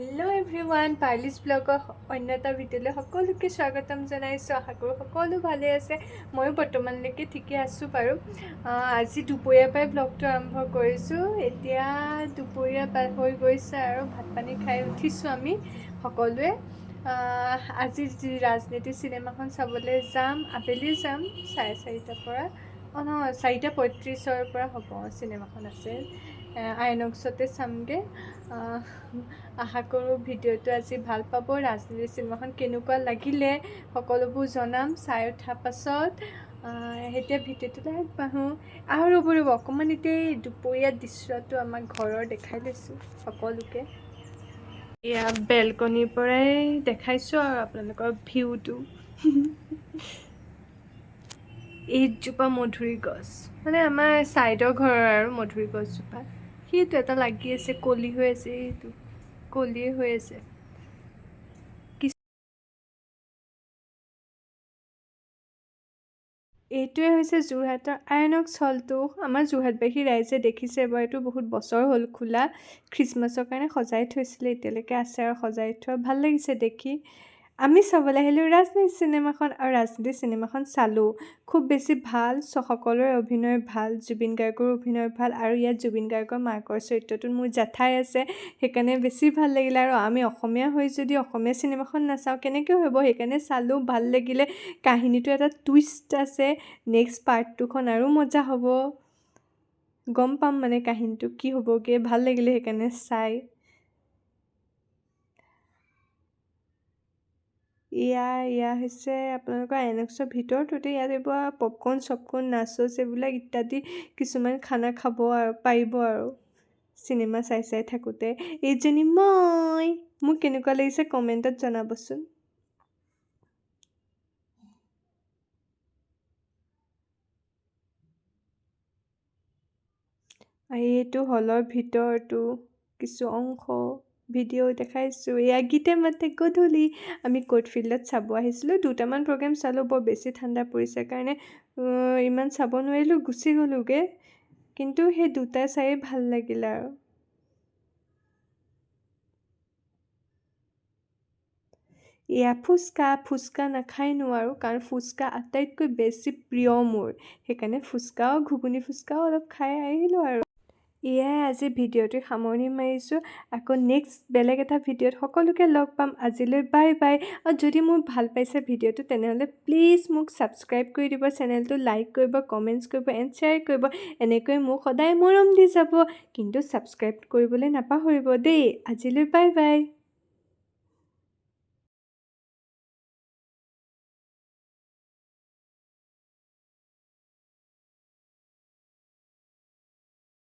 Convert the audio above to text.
Hello' everyone, পাৰ্লিছ ব্লগৰ অন্য এটা ভিডিঅ'লৈ সকলোকে স্বাগতম জনাইছোঁ। আশা কৰোঁ সকলো ভালে আছে। ময়ো বৰ্তমানলৈকে ঠিকে আছোঁ বাৰু। আজি দুপৰীয়াৰ পৰাই ব্লগটো আৰম্ভ কৰিছোঁ। এতিয়া দুপৰীয়া হৈ গৈছে আৰু ভাত পানী খাই উঠিছোঁ আমি সকলোৱে। আজি ৰাজনীতি চিনেমাখন চাবলৈ যাম, আবেলি যাম 4:30 পৰা। নহয়, 4:35 পৰা হ'ব চিনেমাখন আছে। আইনক্সতে চামগৈ। আশা কৰোঁ ভিডিঅ'টো আজি ভাল পাব। ৰাজনীতি চিনেমাখন কেনেকুৱা লাগিলে সকলোবোৰ জনাম চাই উঠাৰ পাছত। এতিয়া ভিডিঅ'টোলৈ আগবাঢ়োঁ। আৰু ৰ'ব অকণমান এতিয়া এই দুপৰীয়া দৃশ্যটো আমাৰ ঘৰৰ দেখাই লৈছোঁ সকলোকে। এয়া বেলকনিৰ পৰাই দেখাইছোঁ আৰু আপোনালোকৰ ভিউটো। এইজোপা মধুৰি গছ, মানে আমাৰ ছাইডৰ ঘৰৰ আৰু মধুৰি গছজোপা। সেইটো এটা লাগি আছে, কলি হৈ আছে, এইটো কলিয়ে হৈ আছে। এইটোৱে হৈছে যোৰহাটৰ আইনক্স হলটো। আমাৰ যোৰহাটবাসী ৰাইজে দেখিছে বাৰু, এইটো বহুত বছৰ হ'ল খোলা। খ্ৰীষ্টমাছৰ কাৰণে সজাই থৈছিলে, এতিয়ালৈকে আছে আৰু সজাই থোৱা। ভাল লাগিছে দেখি। আমি চাবলৈ আহিলোঁ ৰাজনীতি চিনেমাখন, আৰু ৰাজনীতি চিনেমাখন চালোঁ। খুব বেছি ভাল, সকলোৰে অভিনয় ভাল, জুবিন গাৰ্গৰ অভিনয় ভাল, আৰু ইয়াত জুবিন গাৰ্গৰ মাকৰ চৰিত্ৰটোত মোৰ জেঠাই আছে, সেইকাৰণে বেছি ভাল লাগিলে। আৰু আমি অসমীয়া হৈ যদি অসমীয়া চিনেমাখন নাচাওঁ কেনেকৈ হ'ব, সেইকাৰণে চালোঁ, ভাল লাগিলে। কাহিনীটো এটা টুইষ্ট আছে, নেক্সট পাৰ্ট 2খন আৰু মজা হ'ব। গম পাম মানে কাহিনীটো কি হ'বগৈ, ভাল লাগিলে সেইকাৰণে চাই। এয়া হৈছে আপোনালোকৰ আইনক্সৰ ভিতৰটোতে। ইয়াত এইবোৰ পপকৰ্ণ চপকৰ্ণ নাচচ এইবিলাক ইত্যাদি কিছুমান খানা খাব আৰু পাৰিব আৰু চিনেমা চাই থাকোঁতে। এইজনী মই, মোক কেনেকুৱা লাগিছে কমেণ্টত জনাবচোন। এইটো হলৰ ভিতৰটো কিছু অংশ ভিডিঅ' দেখাইছোঁ। এয়া গীতে মাতে গধূলি। আমি কোৰ্ট ফিল্ডত চাব আহিছিলোঁ। 2টামান প্ৰগ্ৰেম চালোঁ, বৰ বেছি ঠাণ্ডা পৰিছে কাৰণে ইমান চাব নোৱাৰিলোঁ, গুচি গ'লোগৈ। কিন্তু সেই 2টা চাই ভাল লাগিলে আৰু। এয়া ফুচকা নাখাই নোৱাৰোঁ, কাৰণ ফুচকা আটাইতকৈ বেছি প্ৰিয় মোৰ। সেইকাৰণে ফুচকাও, ঘুগুনি ফুচকাও অলপ খাই আহিলোঁ আৰু। এয়াই আজি ভিডিঅ'টো সামৰণি মাৰিছোঁ। আকৌ নেক্সট বেলেগ এটা ভিডিঅ'ত সকলোকে লগ পাম। আজিলৈ বাই বাই। আৰু যদি মোৰ ভাল পাইছে ভিডিঅ'টো তেনেহ'লে প্লিজ মোক ছাবস্ক্ৰাইব কৰি দিব, চেনেলটো লাইক কৰিব, কমেণ্টছ কৰিব এণ্ড শ্বেয়াৰ কৰিব। এনেকৈ মোক সদায় মৰম দি যাব, কিন্তু ছাবস্ক্ৰাইব কৰিবলৈ নাপাহৰিব দেই। আজিলৈ বাই বাই।